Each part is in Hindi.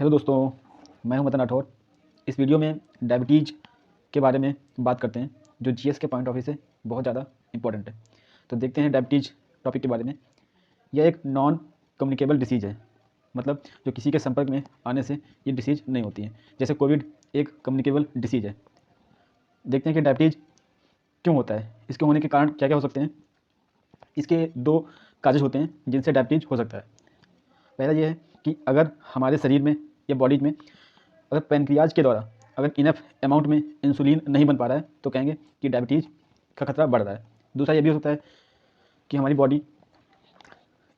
हेलो दोस्तों, मैं हूं मतन राठौर। इस वीडियो में डायबिटीज़ के बारे में बात करते हैं, जो जीएस के पॉइंट ऑफ व्यू से बहुत ज़्यादा इंपॉर्टेंट है। तो देखते हैं डायबिटीज़ टॉपिक के बारे में। यह एक नॉन कम्युनिकेबल डिसीज़ है, मतलब जो किसी के संपर्क में आने से ये डिसीज़ नहीं होती है। जैसे कोविड एक कम्युनिकेबल डिसीज़ है। देखते हैं कि डायबिटीज़ क्यों होता है, इसके होने के कारण क्या क्या हो सकते हैं। इसके दो काजेज होते हैं जिनसे डायबिटीज़ हो सकता है। पहला ये है कि अगर हमारे शरीर में या बॉडी में अगर पैनक्रियाज के द्वारा अगर इनफ अमाउंट में इंसुलिन नहीं बन पा रहा है तो कहेंगे कि डायबिटीज़ का खतरा बढ़ रहा है। दूसरा ये भी हो सकता है कि हमारी बॉडी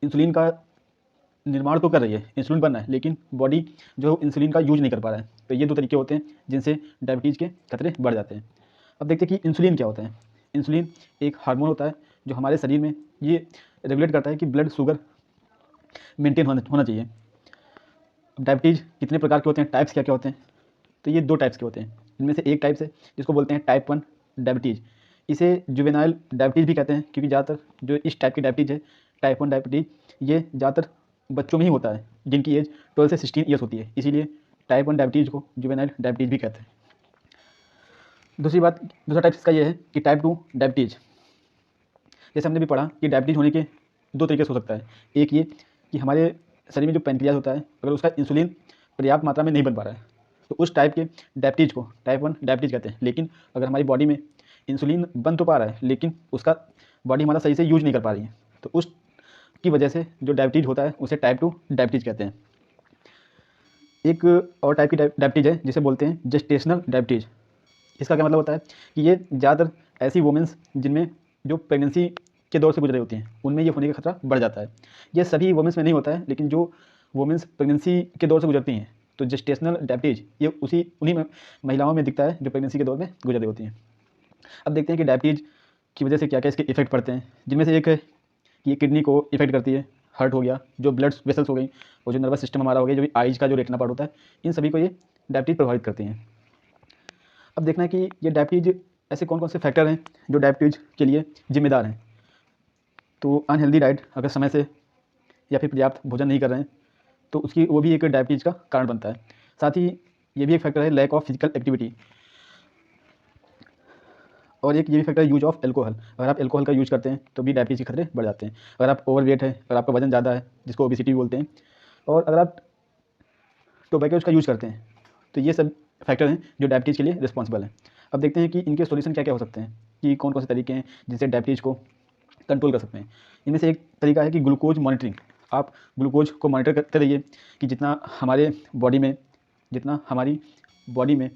इंसुलिन का निर्माण तो कर रही है, इंसुलिन बन रहा है, लेकिन बॉडी जो इंसुलिन का यूज नहीं कर पा रहा है। तो ये दो तरीके होते हैं जिनसे डायबिटीज़ के खतरे बढ़ जाते हैं। अब देखते हैं कि इंसुलिन क्या होता है। इंसुलिन एक हार्मोन होता है जो हमारे शरीर में ये रेगुलेट करता है कि ब्लड शुगर मेंटेन होना चाहिए। डायबिटीज़ कितने प्रकार के होते हैं, टाइप्स क्या क्या होते हैं, तो ये दो टाइप्स के होते हैं। इनमें से एक टाइप्स है जिसको बोलते हैं टाइप 1 डायबिटीज़। इसे जुवेनाइल डायबिटीज़ भी कहते हैं, क्योंकि ज़्यादातर जो इस टाइप की डायबिटीज़ है, टाइप 1 डायबिटीज़, ये ज़्यादातर बच्चों में ही होता है जिनकी एज 12 से 16 ईयर्स होती है। इसीलिए टाइप 1 डायबिटीज़ को जुवेनाइल डायबिटीज़ भी कहते हैं। दूसरा टाइप इसका ये है कि टाइप 2 डायबिटीज़। जैसे हमने भी पढ़ा कि डायबिटीज़ होने के दो तरीके से हो सकता है। एक ये कि हमारे शरीर में जो पैनक्रियाज होता है, अगर उसका इंसुलिन पर्याप्त मात्रा में नहीं बन पा रहा है, तो उस टाइप के डायबिटीज़ को टाइप 1 डायबिटीज़ कहते हैं। लेकिन अगर हमारी बॉडी में इंसुलिन बन तो पा रहा है, लेकिन उसका बॉडी हमारा सही से यूज नहीं कर पा रही है, तो उसकी वजह से जो डायबिटीज़ होता है उसे टाइप 2 डायबिटीज़ कहते हैं। एक और टाइप की डायबिटीज़ है जिसे बोलते हैं जेस्टेशनल डायबिटीज़। इसका क्या मतलब होता है कि ये ज़्यादातर ऐसी वुमेंस जिनमें जो प्रेगनेंसी के दौर से गुजरे होती हैं, उनमें ये होने का खतरा बढ़ जाता है। ये सभी वुमेंस में नहीं होता है, लेकिन जो वुमेंस प्रेगनेंसी के दौर से गुजरती हैं, तो जेस्टेशनल डायबिटीज़ ये उन्हीं में महिलाओं में दिखता है जो प्रेगनेंसी के दौर में गुजर रही होती हैं। अब देखते हैं कि डायबिटीज़ की वजह से क्या क्या इसके इफेक्ट पड़ते हैं, जिनमें से एक है कि ये किडनी को इफेक्ट करती है, हार्ट हो गया, जो ब्लड वेसल्स हो गई, और जो नर्वस सिस्टम हमारा हो गया, जो भी आइज का जो रेटिना पार्ट होता है, इन सभी को ये डायबिटीज़ प्रभावित करती हैं। अब देखना है कि ये डायबिटीज़ ऐसे कौन कौन से फैक्टर हैं जो डायबिटीज़ के लिए जिम्मेदार हैं। तो अनहेल्दी डाइट, अगर समय से या फिर पर्याप्त भोजन नहीं कर रहे हैं, तो वो भी एक डायबिटीज़ का कारण बनता है। साथ ही ये भी एक फैक्टर है लैक ऑफ फिजिकल एक्टिविटी, और एक ये भी फैक्टर है यूज ऑफ एल्कोहल। अगर आप एल्कोहल का यूज करते हैं तो भी डायबिटीज़ के खतरे बढ़ जाते हैं। अगर आप ओवरवेट है, अगर आपका वजन ज़्यादा है, जिसको ओबेसिटी बोलते हैं, और अगर आप टोबैको का यूज करते हैं, तो ये सब फैक्टर हैं जो डायबिटीज़ के लिए रिस्पॉन्सिबल हैं। अब देखते हैं कि इनके सॉल्यूशन क्या क्या हो सकते हैं, कि कौन कौन से तरीके हैं जिनसे डायबिटीज़ को कंट्रोल कर सकते हैं। इनमें से एक तरीका है कि ग्लूकोज मॉनिटरिंग। आप ग्लूकोज को मॉनिटर करते रहिए कि जितना हमारी बॉडी में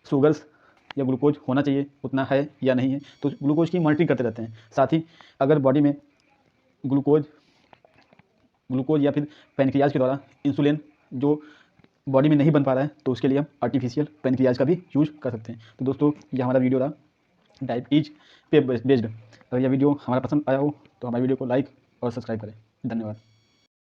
शुगर्स या ग्लूकोज होना चाहिए उतना है या नहीं है, तो ग्लूकोज की मॉनिटरिंग करते रहते हैं। साथ ही अगर बॉडी में ग्लूकोज ग्लूकोज या फिर पैनक्रियाज के द्वारा इंसुलिन जो बॉडी में नहीं बन पा रहा है, तो उसके लिए हम आर्टिफिशियल पैनक्रियाज का भी यूज कर सकते हैं। तो दोस्तों, ये हमारा वीडियो रहा डायबिटीज़ पे बेस्ड। अगर यह वीडियो हमारा पसंद आया हो तो हमारे वीडियो को लाइक और सब्सक्राइब करें। धन्यवाद।